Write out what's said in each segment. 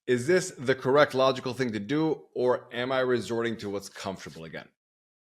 Is this the correct logical thing to do, or am I resorting to what's comfortable again?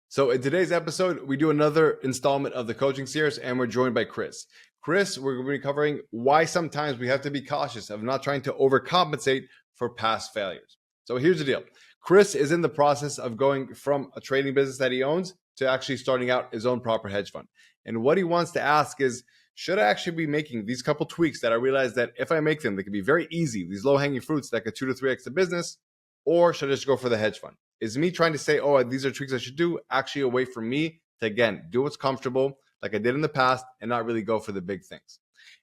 So in today's episode, we do another installment of the coaching series, and we're joined by Chris. Chris, we're going to be covering why sometimes we have to be cautious of not trying to overcompensate for past failures. So here's the deal. Chris is in the process of going from a trading business that he owns to actually starting out his own proper hedge fund. And what he wants to ask is, should I actually be making these couple tweaks that I realize that if I make them, they can be very easy, these low-hanging fruits that could 2 to 3x the business, or should I just go for the hedge fund? Is me trying to say, oh, these are tweaks I should do, actually a way for me to, again, do what's comfortable like I did in the past and not really go for the big things.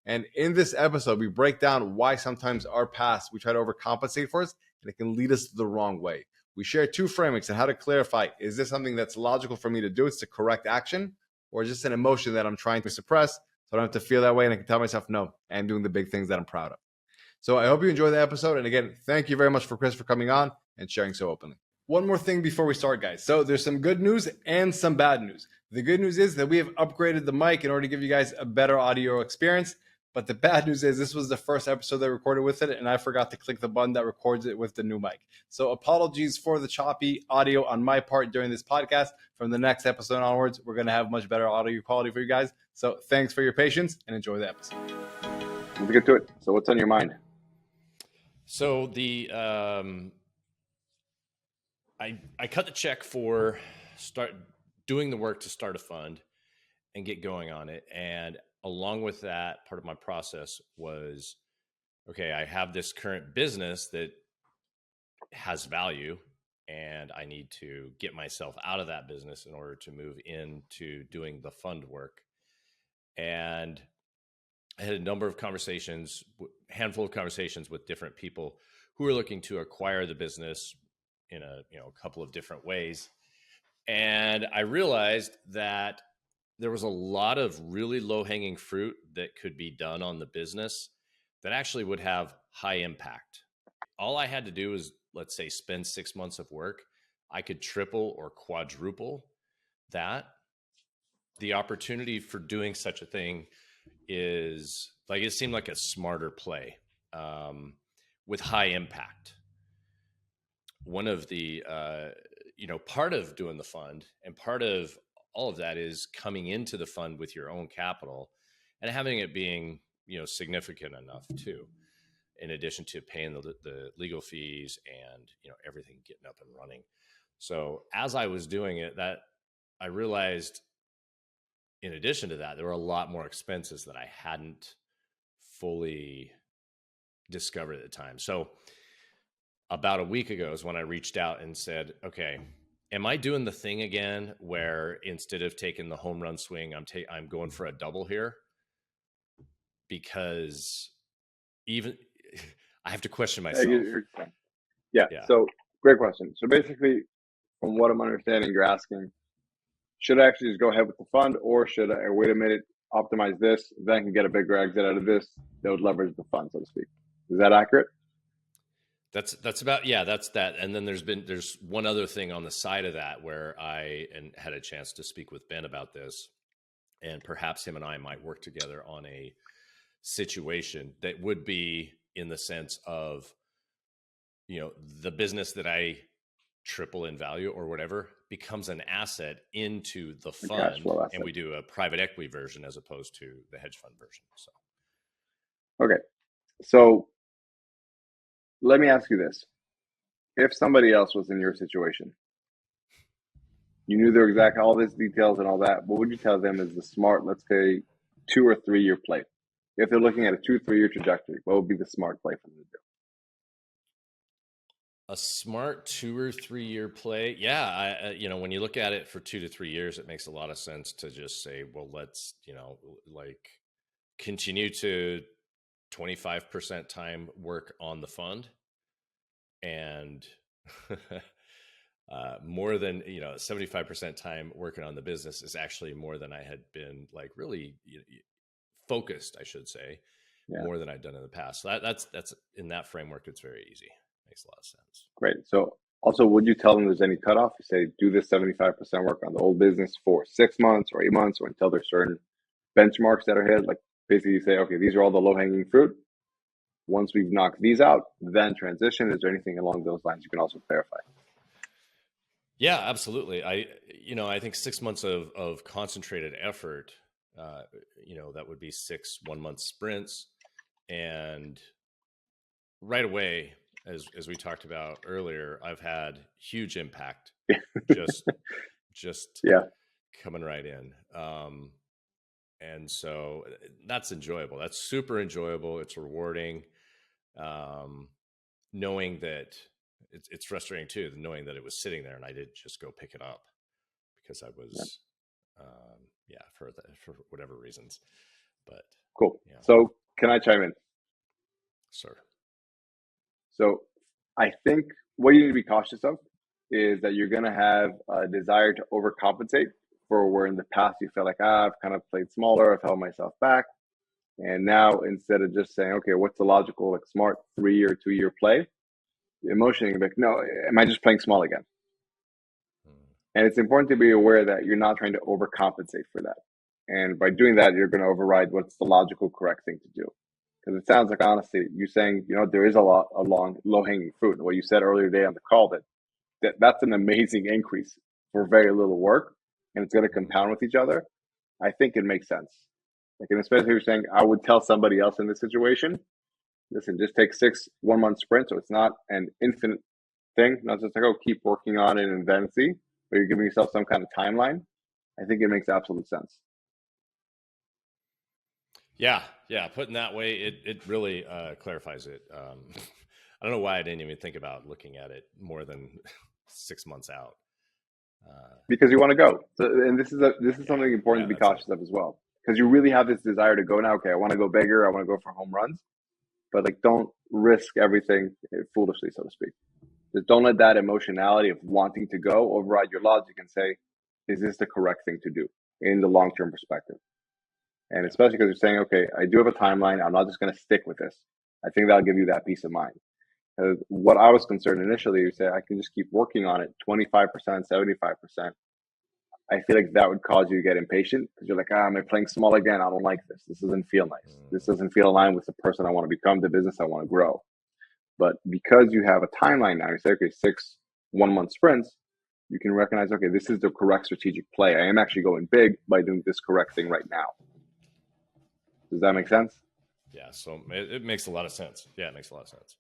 And in this episode, we break down why sometimes our past, we try to overcompensate for us, and it can lead us the wrong way. We share 2 frameworks on how to clarify, is this something that's logical for me to do? It's the correct action, or just an emotion that I'm trying to suppress so I don't have to feel that way and I can tell myself, no, I'm doing the big things that I'm proud of. So I hope you enjoy the episode. And again, thank you very much for Chris for coming on and sharing so openly. One more thing before we start, guys. So there's some good news and some bad news. The good news is that we have upgraded the mic in order to give you guys a better audio experience. But the bad news is this was the first episode that I recorded with it, and I forgot to click the button that records it with the new mic. So apologies for the choppy audio on my part during this podcast. From the next episode onwards, we're going to have much better audio quality for you guys. So thanks for your patience and enjoy the episode. Let's get to it. So what's on your mind? So I cut the check for start doing the work to start a fund and get going on it. And along with that, part of my process was, okay, I have this current business that has value and I need to get myself out of that business in order to move into doing the fund work. And I had a number of conversations, handful of conversations with different people who were looking to acquire the business in a couple of different ways. And I realized that there was a lot of really low-hanging fruit that could be done on the business that actually would have high impact. All I had to do is, let's say, spend 6 months of work. I could triple or quadruple that. The opportunity for doing such a thing is like, it seemed like a smarter play with high impact. One of the, part of doing the fund and part of all of that is coming into the fund with your own capital and having it being, significant enough too, in addition to paying the legal fees and, everything getting up and running. So as I was doing it, that I realized in addition to that, there were a lot more expenses that I hadn't fully discovered at the time. So about a week ago is when I reached out and said, okay, am I doing the thing again where instead of taking the home run swing, I'm going for a double here? Because even I have to question myself. Yeah. So great question. So basically, from what I'm understanding, you're asking, should I actually just go ahead with the fund, or should I wait a minute, optimize this, then I can get a bigger exit out of this that would leverage the fund, so to speak? Is that accurate? That's about, yeah, that's that. And then there's one other thing on the side of that where I had a chance to speak with Ben about this, and perhaps him and I might work together on a situation that would be in the sense of, the business that I triple in value or whatever becomes an asset into the fund, and we do a private equity version as opposed to the hedge fund version. So, okay. So let me ask you this. If somebody else was in your situation, you knew their exact, all these details and all that, what would you tell them is the smart, let's say 2 or 3 year play? If they're looking at a 2-3 year trajectory, what would be the smart play for them to do? A smart 2 or 3 year play. Yeah. When you look at it for 2 to 3 years, it makes a lot of sense to just say, well, let's, continue to 25% time work on the fund and more than 75% time working on the business is actually more than I had been really focused, I should say, more than I'd done in the past. So that's in that framework, it's very easy. Makes a lot of sense. Great. So also, would you tell them there's any cutoff? You say do this 75% work on the old business for 6 months or 8 months, or until there's certain benchmarks that are hit. Like basically you say, okay, these are all the low hanging fruit. Once we've knocked these out, then transition. Is there anything along those lines you can also clarify? Yeah, absolutely. I think 6 months of concentrated effort, that would be 6 1-month sprints. And right away, as we talked about earlier, I've had huge impact just Yeah. coming right in. And so that's enjoyable. That's super enjoyable. It's rewarding. Knowing that it's frustrating too, knowing that it was sitting there and I didn't just go pick it up because I was, for whatever reasons. But Cool. yeah, So can I chime in? sir. So I think what you need to be cautious of is that you're going to have a desire to overcompensate for where in the past you felt like, I've kind of played smaller, I've held myself back. And now instead of just saying, okay, what's the logical, like smart 3 or 2 year play? Emotionally, like, no, am I just playing small again? And it's important to be aware that you're not trying to overcompensate for that. And by doing that, you're going to override what's the logical, correct thing to do. Because it sounds like, honestly, you're saying, there is a long, low hanging fruit. And what you said earlier today on the call, that's an amazing increase for very little work, and it's going to compound with each other. I think it makes sense. Like, and especially if you're saying, I would tell somebody else in this situation, listen, just take 6 1-month sprints. So it's not an infinite thing, not just like, oh, keep working on it and then see, but you're giving yourself some kind of timeline. I think it makes absolute sense. Yeah. Putting that way, it really clarifies it. I don't know why I didn't even think about looking at it more than 6 months out. Because you want to go. So, and this is something important to be cautious of as well. Because you really have this desire to go now. Okay, I want to go bigger. I want to go for home runs, but like, don't risk everything foolishly, so to speak. Just don't let that emotionality of wanting to go override your logic and say, is this the correct thing to do in the long-term perspective? And especially because you're saying, okay, I do have a timeline. I'm not just going to stick with this. I think that'll give you that peace of mind. Because what I was concerned initially, you say I can just keep working on it 25%, 75%. I feel like that would cause you to get impatient because you're like, am I playing small again? I don't like this. This doesn't feel nice. This doesn't feel aligned with the person I want to become, the business I want to grow. But because you have a timeline now, you say, okay, 6 1-month sprints, you can recognize, okay, this is the correct strategic play. I am actually going big by doing this correct thing right now. Does that make sense? Yeah, so it makes a lot of sense. Yeah, it makes a lot of sense.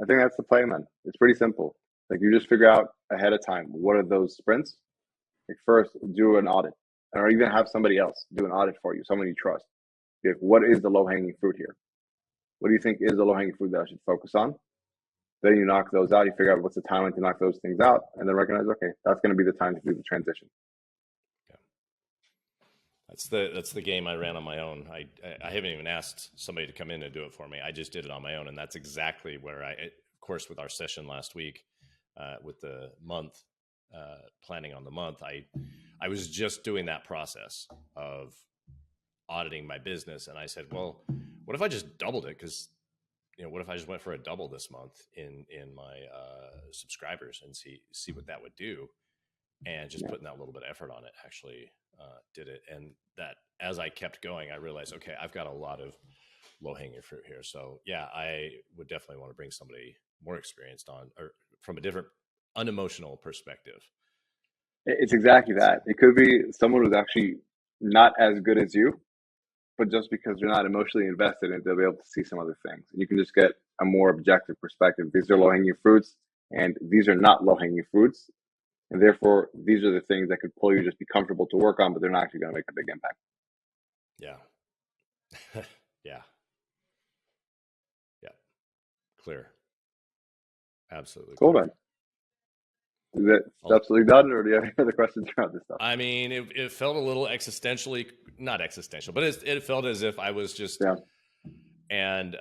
I think that's the play, man. It's pretty simple. Like, you just figure out ahead of time, what are those sprints? Like, first, do an audit, or even have somebody else do an audit for you, someone you trust. Like, what is the low-hanging fruit here? What do you think is the low-hanging fruit that I should focus on? Then you knock those out. You figure out what's the timeline to knock those things out, and then recognize, okay, that's going to be the time to do the transition. That's the game I ran on my own. I haven't even asked somebody to come in and do it for me. I just did it on my own, and that's exactly where of course, with our session last week, with the month planning on the month, I was just doing that process of auditing my business, and I said, well, what if I just doubled it? Because what if I just went for a double this month in my subscribers and see what that would do, and just putting that little bit of effort on it actually did it. And that as I kept going, I realized, okay, I've got a lot of low hanging fruit here. So yeah, I would definitely want to bring somebody more experienced on, or from a different unemotional perspective. It's exactly that. It could be someone who's actually not as good as you, but just because you're not emotionally invested in it, they'll be able to see some other things. And you can just get a more objective perspective. These are low-hanging fruits, and these are not low-hanging fruits. And therefore, these are the things that could pull you just be comfortable to work on, but they're not actually going to make a big impact. Yeah. Yeah. Clear. Absolutely. Cool, clear. man. Is it absolutely done, or do you have any other questions around this stuff? I mean, it felt a little not existential, but it felt as if I was just and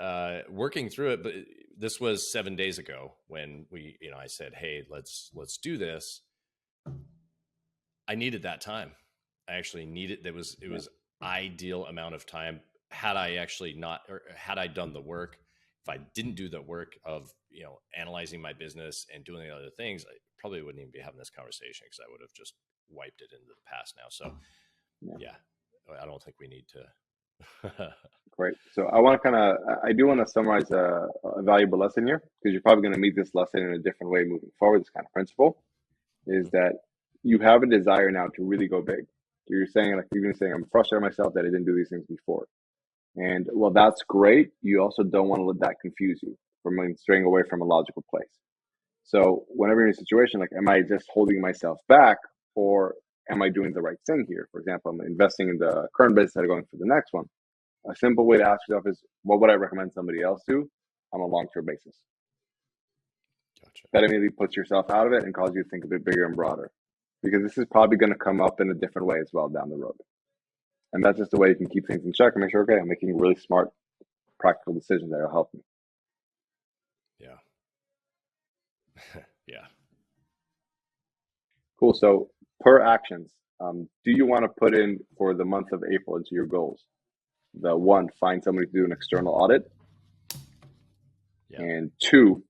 working through it. But this was 7 days ago when I said, hey, let's do this. I needed that time. I actually needed, it was ideal amount of time. Had I done the work, if I didn't do the work of, analyzing my business and doing the other things, I probably wouldn't even be having this conversation, because I would have just wiped it into the past now. So yeah, I don't think we need to Great. So I do want to summarize a valuable lesson here, because you're probably going to meet this lesson in a different way moving forward. This kind of principle is that you have a desire now to really go big. You're saying, like you've been saying, I'm frustrated myself that I didn't do these things before. And well, that's great. You also don't want to let that confuse you from straying away from a logical place. So whenever you're in a situation like, am I just holding myself back, or am I doing the right thing here? For example, I'm investing in the current business instead of going for the next one. A simple way to ask yourself is, what would I recommend somebody else do on a long-term basis? Gotcha. That immediately puts yourself out of it and causes you to think a bit bigger and broader, because this is probably going to come up in a different way as well down the road. And that's just the way you can keep things in check and make sure, okay, I'm making really smart, practical decisions that will help me. Yeah. Yeah. Cool. So per actions, do you want to put in for the month of April into your goals? The one, find somebody to do an external audit. Yeah. And two,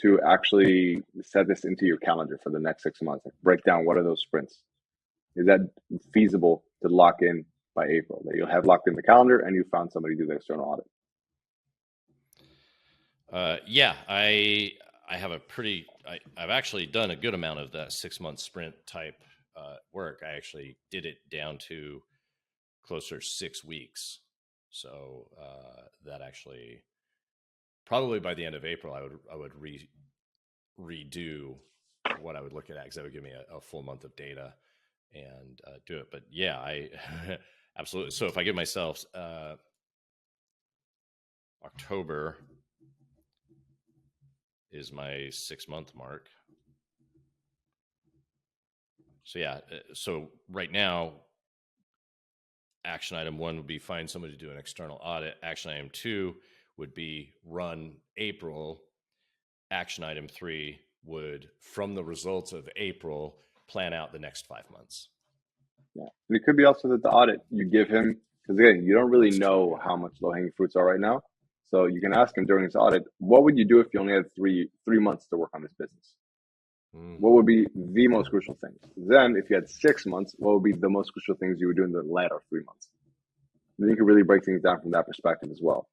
to actually set this into your calendar for the next 6 months. Like, break down what are those sprints. Is that feasible to lock in by April? That you'll have locked in the calendar and you found somebody to do the external audit. Yeah, I have I've actually done a good amount of that 6-month sprint type work. I actually did it down to closer 6 weeks. So that actually, probably by the end of April, I would redo what I would look at, because that would give me a full month of data and do it. But yeah, I absolutely. So if I give myself October is my 6-month mark. So yeah, so right now, action item 1 would be find somebody to do an external audit. Action item 2 would be run April. Action item 3 would, from the results of April, plan out the next 5 months. Yeah. And it could be also that the audit you give him, because again, you don't really know how much low-hanging fruits are right now. So you can ask him during his audit, what would you do if you only had three months to work on this business? What would be the most crucial things? Then if you had 6 months, what would be the most crucial things you would do in the latter 3 months? Then you can really break things down from that perspective as well.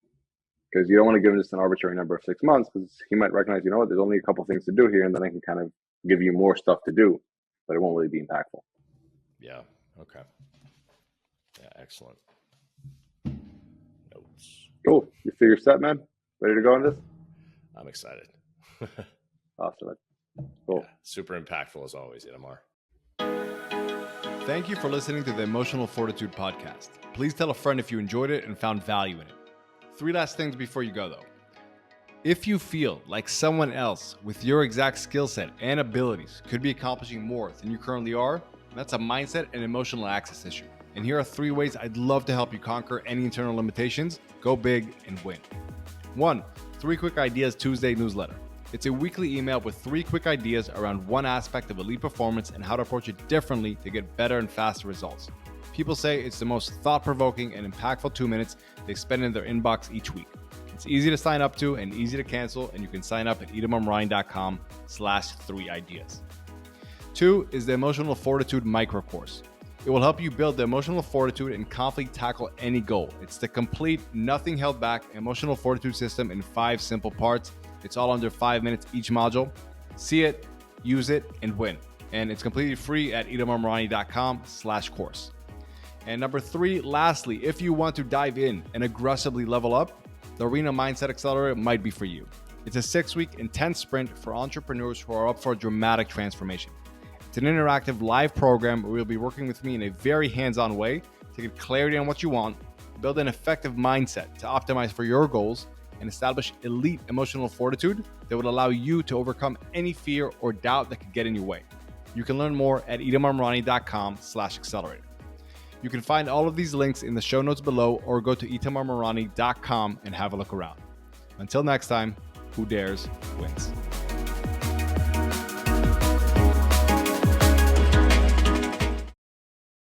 Because you don't want to give him just an arbitrary number of 6 months, because he might recognize, you know what, there's only a couple things to do here, and then I can kind of give you more stuff to do, but it won't really be impactful. Yeah. Okay. Yeah. Excellent. Notes. Cool. You feel you're set, man? Ready to go on this? I'm excited. Awesome. Cool. Yeah, super impactful as always, Itamar. Thank you for listening to the Emotional Fortitude podcast. Please tell a friend if you enjoyed it and found value in it. 3 last things before you go, though. If you feel like someone else with your exact skill set and abilities could be accomplishing more than you currently are, that's a mindset and emotional access issue. And here are 3 ways I'd love to help you conquer any internal limitations, go big, and win. 1, 3 Quick Ideas Tuesday newsletter. It's a weekly email with 3 quick ideas around one aspect of elite performance and how to approach it differently to get better and faster results. People say it's the most thought-provoking and impactful 2 minutes they spend in their inbox each week. It's easy to sign up to and easy to cancel, and you can sign up at itamarmarani.com/3ideas. 2 is the Emotional Fortitude micro course. It will help you build the emotional fortitude and confidently tackle any goal. It's the complete, nothing held back emotional fortitude system in 5 simple parts. It's all under 5 minutes each module. See it, use it, and win. And it's completely free at itamarmarani.com/course. And number 3, lastly, if you want to dive in and aggressively level up, the Arena Mindset Accelerator might be for you. It's a 6-week intense sprint for entrepreneurs who are up for a dramatic transformation. It's an interactive live program where you'll be working with me in a very hands-on way to get clarity on what you want, build an effective mindset to optimize for your goals, and establish elite emotional fortitude that would allow you to overcome any fear or doubt that could get in your way. You can learn more at itamarmarani.com/accelerator. You can find all of these links in the show notes below, or go to itamarmarani.com and have a look around. Until next time, who dares wins.